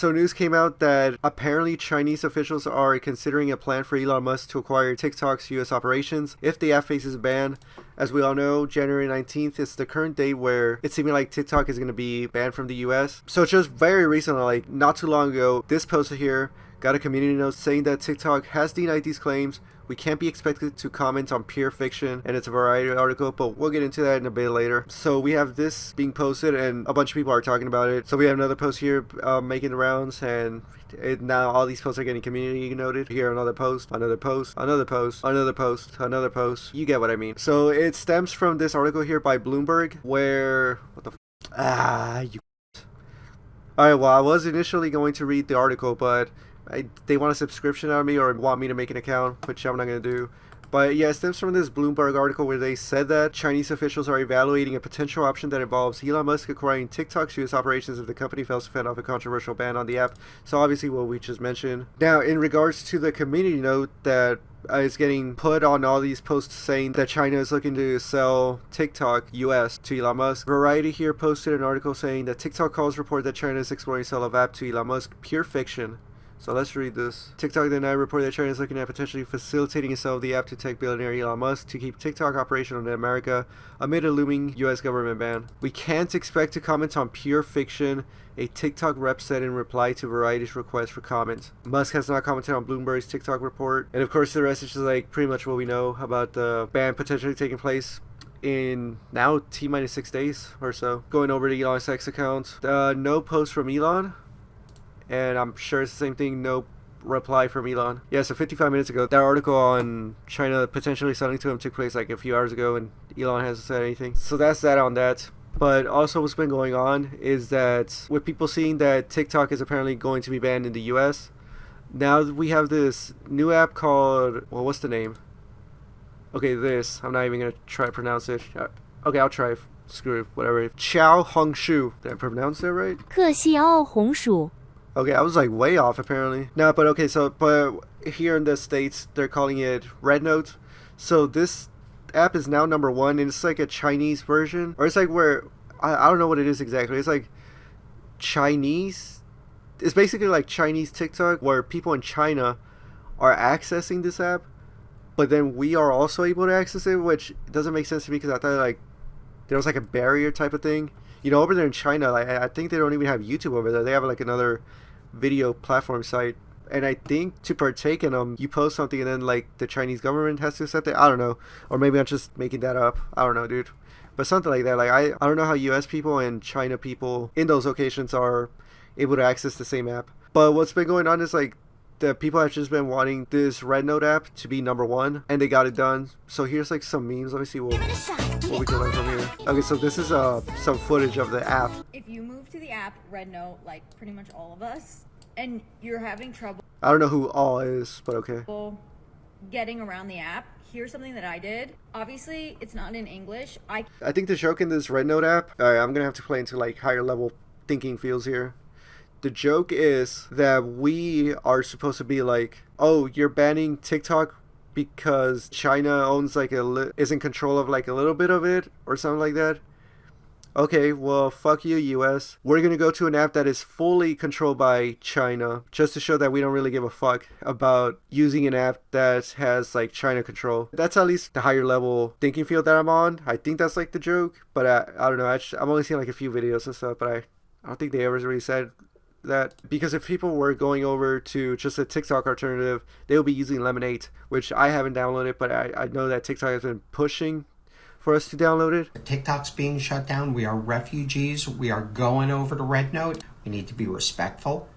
So news came out that apparently Chinese officials are considering a plan for Elon Musk to acquire TikTok's US operations if the app faces a ban. As we all know, January 19th is the current date where it's seeming like TikTok is going to be banned from the US. So just very recently, like not too long ago, this poster here got a community note saying that TikTok has denied these claims. We can't be expected to comment on pure fiction, and it's a Variety article, but we'll get into that in a bit later. So we have this being posted, and a bunch of people are talking about it. So we have another post here making the rounds, and now all these posts are getting community noted. Here another post, another post, another post, another post, another post. You get what I mean. So it stems from this article here by Bloomberg, where what the you. All right, well, I was initially going to read the article, but they want a subscription out of me or want me to make an account, which I'm not going to do. But yeah, it stems from this Bloomberg article where they said that Chinese officials are evaluating a potential option that involves Elon Musk acquiring TikTok's US operations if the company fails to fend off a controversial ban on the app. So obviously what we just mentioned. Now, in regards to the community note that is getting put on all these posts saying that China is looking to sell TikTok US to Elon Musk, Variety here posted an article saying that TikTok calls report that China is exploring sale of app to Elon Musk. Pure fiction. So let's read this. TikTok then reported that China is looking at potentially facilitating a sale of the app to tech billionaire Elon Musk to keep TikTok operational in America amid a looming US government ban. We can't expect to comment on pure fiction, a TikTok rep said in reply to Variety's request for comment. Musk has not commented on Bloomberg's TikTok report. And of course the rest is just like pretty much what we know about the ban potentially taking place in now T-minus 6 days or so. Going over to Elon's X account. No post from Elon. And I'm sure it's the same thing, no reply from Elon. Yeah, so 55 minutes ago, that article on China potentially selling to him took place like a few hours ago, and Elon hasn't said anything. So that's that on that. But also what's been going on is that with people seeing that TikTok is apparently going to be banned in the US, now we have this new app called, well, what's the name? Okay, this. I'm not even going to try to pronounce it. Okay, I'll try. Screw it, whatever. Xiao Hongshu. Did I pronounce that right? 克西奥红薯 Okay, I was like way off apparently. No, but okay, but here in the States, they're calling it Red Note. So this app is now #1, and it's like a Chinese version. Or it's like where, I don't know what it is exactly. It's like Chinese. It's basically like Chinese TikTok where people in China are accessing this app. But then we are also able to access it, which doesn't make sense to me because I thought like there was like a barrier type of thing. You know, over there in China, like, I think they don't even have YouTube over there. They have like another video platform site. And I think to partake in them, you post something and then like the Chinese government has to accept it. I don't know. Or maybe I'm just making that up. I don't know, dude. But something like that. Like I don't know how US people and China people in those locations are able to access the same app. But what's been going on is like the people have just been wanting this Red Note app to be #1, and they got it done. So here's like some memes. Let me see what we can learn from here. Okay, so this is some footage of the app. If you move to the app Red Note, like pretty much all of us, and you're having trouble, I don't know who all is, but okay. Getting around the app, here's something that I did. Obviously, it's not in English. I think the joke in this Red Note app, alright, I'm gonna have to play into like higher level thinking fields here. The joke is that we are supposed to be like, oh, you're banning TikTok because China owns like is in control of like a little bit of it or something like that. Okay, well, fuck you, US. We're gonna go to an app that is fully controlled by China just to show that we don't really give a fuck about using an app that has like China control. That's at least the higher level thinking field that I'm on. I think that's like the joke, but I don't know. I've only seen like a few videos and stuff, but I don't think they ever really said that, because if people were going over to just a TikTok alternative, they would be using Lemonade, which I haven't downloaded, but I know that TikTok has been pushing for us to download it. TikTok's being shut down. We are refugees. We are going over to Red Note. We need to be respectful.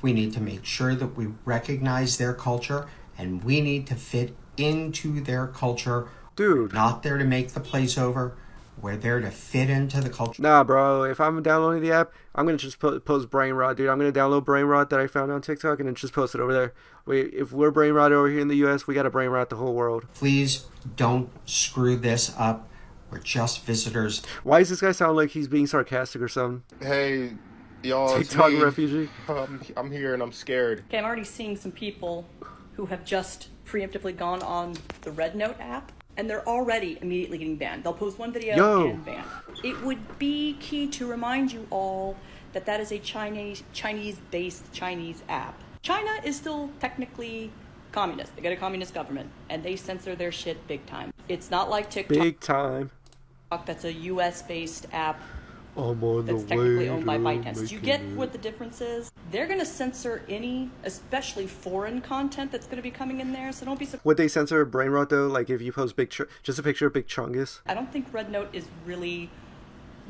We need to make sure that we recognize their culture, and we need to fit into their culture. Dude. Not there to make the place over. We're there to fit into the culture. Nah, bro. If I'm downloading the app, I'm going to just post Brain Rot, dude. I'm going to download Brain Rot that I found on TikTok and then just post it over there. If we're Brain Rot over here in the US, we got to Brain Rot the whole world. Please don't screw this up. We're just visitors. Why does this guy sound like he's being sarcastic or something? Hey, y'all. TikTok refugee. I'm here and I'm scared. Okay, I'm already seeing some people who have just preemptively gone on the Red Note app, and they're already immediately getting banned. They'll post one video and ban. It would be key to remind you all that is a Chinese-based Chinese app. China is still technically communist. They got a communist government, and they censor their shit big time. It's not like TikTok. Big time. That's a U.S.-based app I'm on that's the technically way owned by to ByteDance. You get making what the difference is? They're going to censor any, especially foreign content that's going to be coming in there, so don't be surprised. Would they censor brain rot though? Like if you post just a picture of Big Chungus? I don't think Red Note is really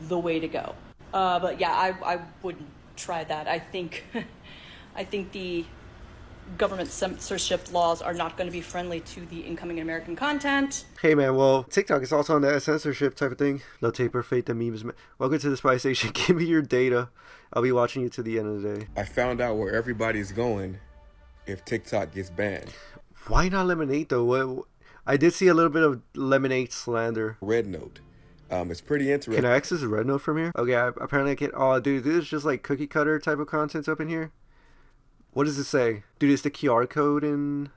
the way to go. But yeah, I wouldn't try that. I think the government censorship laws are not going to be friendly to the incoming American content. Hey man, well, TikTok is also on that censorship type of thing. No taper, fate the memes. Welcome to the Spy Station. Give me your data. I'll be watching you to the end of the day. I found out where everybody's going if TikTok gets banned. Why not Lemonade though? What? I did see a little bit of Lemonade slander. Red Note. It's pretty interesting. Can I access the Red Note from here? Okay, apparently I can't. Oh, dude, this is just like cookie cutter type of content up in here. What does it say? Dude, it's the QR code in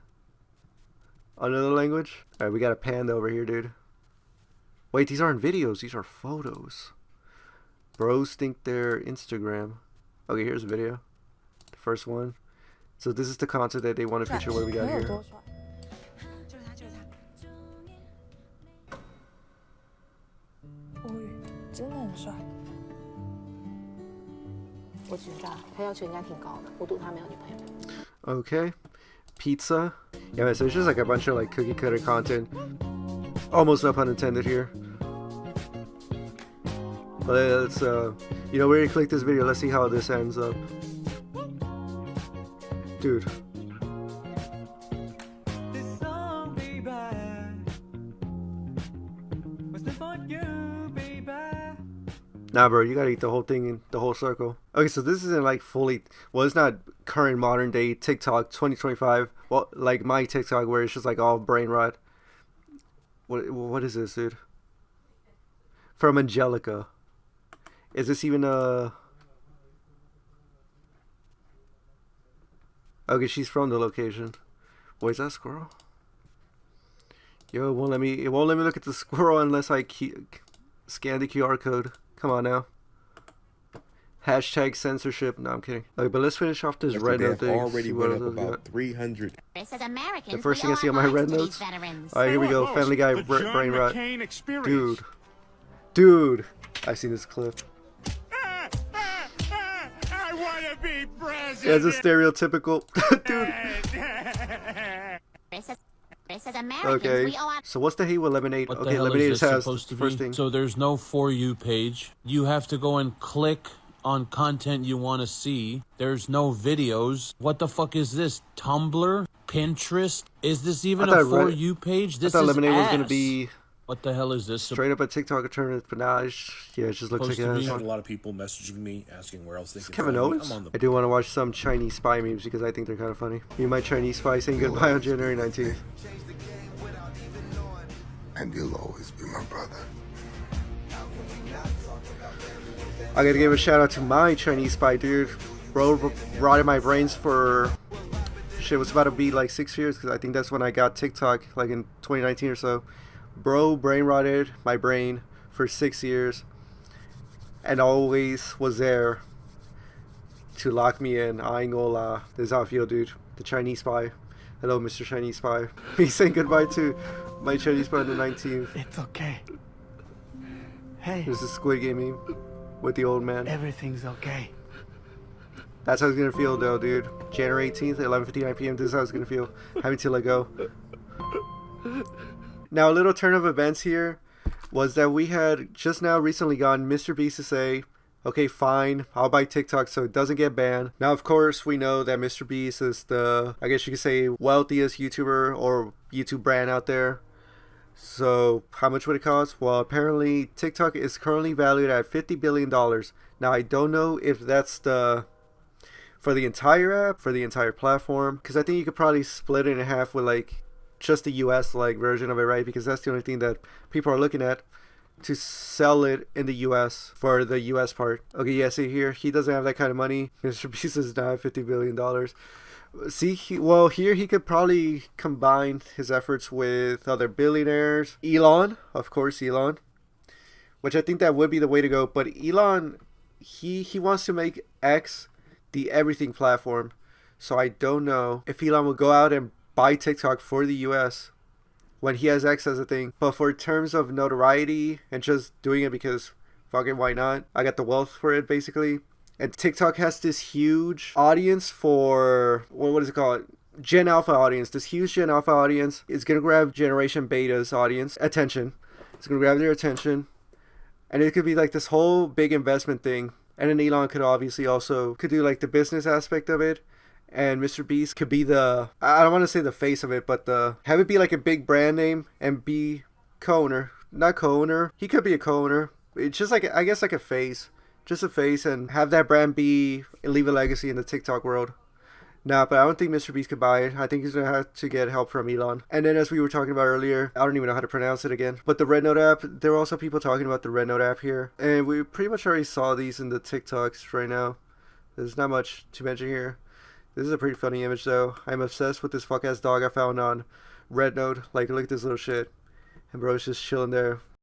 another language? Alright, we got a panda over here, dude. Wait, these aren't videos. These are photos. Bros think they're Instagram. Okay, here's a video. The first one. So this is the content that they want to feature. What do we got here? 真的很帅。我觉得他要求应该挺高的，我赌他没有女朋友。 Okay. Pizza. Yeah, man, so it's just like a bunch of like cookie cutter content. Almost no pun intended here. But let's, you know, we already clicked this video. Let's see how this ends up. Dude. Nah, bro, you gotta eat the whole thing in the whole circle. Okay, so this isn't like fully, well, it's not current modern day TikTok 2025. Well, like my TikTok where it's just like all brain rot. What is this, dude? From Angelica. Is this even a... Okay, she's from the location. Wait, is that a squirrel? Yo, it won't let me look at the squirrel unless I scan the QR code. Come on now. Hashtag censorship. No, I'm kidding. Okay, but let's finish off this Red Note thing. Already went up about 300. The first thing I see on my Red Notes. Alright, here we go. Family Guy brain rot. Dude. I've seen this clip. I wanna be president. Yeah, it's a stereotypical dude. Okay, so what's the hate with Lemonade? What okay, the hell Lemonade is this has supposed to first be? thing. So there's no For You page. You have to go and click on content you want to see. There's no videos. What the fuck is this? Tumblr? Pinterest? Is this even a For You page? This I thought is Lemonade was ass. gonna be... What the hell is this? Straight up a TikTok alternative, but now it just looks like I it. had a lot of people messaging me asking where else they could Kevin find me. Owens? I'm on the I do want to watch some Chinese spy memes because I think they're kind of funny. Me and my Chinese spy saying goodbye on January 19th. And you'll always be my brother. I gotta give a shout out to my Chinese spy dude. Bro rotted my brains for... Shit, was about to be like 6 years because I think that's when I got TikTok, like in 2019 or so. Bro brain rotted my brain for 6 years and always was there to lock me in. I ain't gonna lie. This is how I feel, dude. The Chinese spy. Hello, Mr. Chinese spy. He's saying goodbye to my Chinese spy on the 19th. It's okay. Hey. There's a Squid Game meme with the old man. Everything's okay. That's how it's gonna feel though, dude. January 18th, 11:59 p.m. This is how it's gonna feel. Having to let go. Now, a little turn of events here was that we had just now recently gotten Mr. Beast to say, okay, fine, I'll buy TikTok so it doesn't get banned. Now, of course, we know that Mr. Beast is the, I guess you could say, wealthiest YouTuber or YouTube brand out there. So, how much would it cost? Well, apparently, TikTok is currently valued at $50 billion. Now, I don't know if that's the... for the entire app, for the entire platform, because I think you could probably split it in half with like just the US like version of it, right? Because that's the only thing that people are looking at to sell it in the US for the US part. Okay, yeah, see here, he doesn't have that kind of money. Mr. Beast does not have $50 billion. See, here he could probably combine his efforts with other billionaires. Elon, of course, Elon, which I think that would be the way to go. But Elon he wants to make X the everything platform. So I don't know if Elon will go out and buy TikTok for the US when he has X as a thing. But for terms of notoriety and just doing it because fucking why not? I got the wealth for it basically. And TikTok has this huge audience for what is it called? Gen Alpha audience. This huge Gen Alpha audience is gonna grab Generation Beta's audience attention. It's gonna grab their attention. And it could be like this whole big investment thing. And then Elon could obviously also could do like the business aspect of it. And Mr. Beast could be the, I don't want to say the face of it, but have it be like a big brand name and be co-owner. Not co-owner. He could be a co-owner. It's just like, I guess like a face. Just a face, and have that brand leave a legacy in the TikTok world. Nah, but I don't think Mr. Beast could buy it. I think he's going to have to get help from Elon. And then as we were talking about earlier, I don't even know how to pronounce it again, but the Red Note app, there are also people talking about the Red Note app here. And we pretty much already saw these in the TikToks right now. There's not much to mention here. This is a pretty funny image though. I'm obsessed with this fuck ass dog I found on Red Note. Like, look at this little shit. And bro's just chilling there.